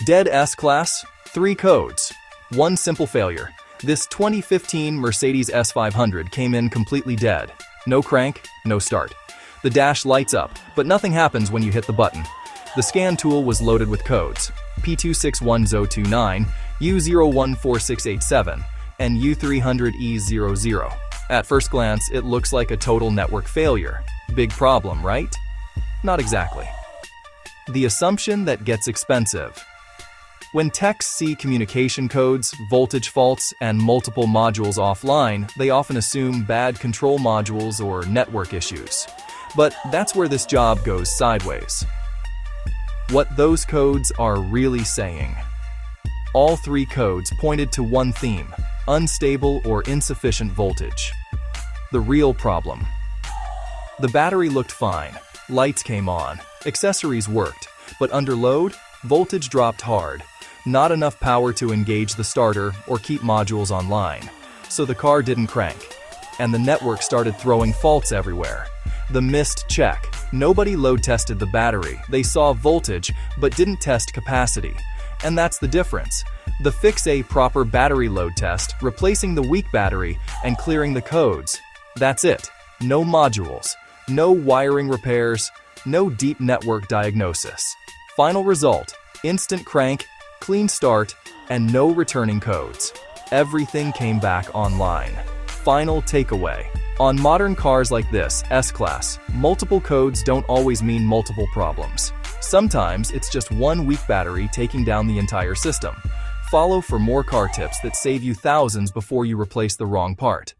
Dead S-Class, 3 codes. 1 simple failure. This 2015 Mercedes S500 came in completely dead. No crank, no start. The dash lights up, but nothing happens when you hit the button. The scan tool was loaded with codes P261029, U014687, and U300E00. At first glance, it looks like a total network failure. Big problem, right? Not exactly. The assumption that gets expensive. When techs see communication codes, voltage faults, and multiple modules offline, they often assume bad control modules or network issues. But that's where this job goes sideways. What those codes are really saying. All 3 codes pointed to one theme: unstable or insufficient voltage. The real problem. The battery looked fine, lights came on, accessories worked, but under load, voltage dropped hard. Not enough power to engage the starter or keep modules online. So the car didn't crank. And the network started throwing faults everywhere. The missed check. Nobody load tested the battery. They saw voltage, but didn't test capacity. And that's the difference. The fix: a proper battery load test, replacing the weak battery and clearing the codes. That's it. No modules, no wiring repairs, no deep network diagnosis. Final result: instant crank, clean start, and no returning codes. Everything came back online. Final takeaway. On modern cars like this S-Class, multiple codes don't always mean multiple problems. Sometimes it's just one weak battery taking down the entire system. Follow for more car tips that save you thousands before you replace the wrong part.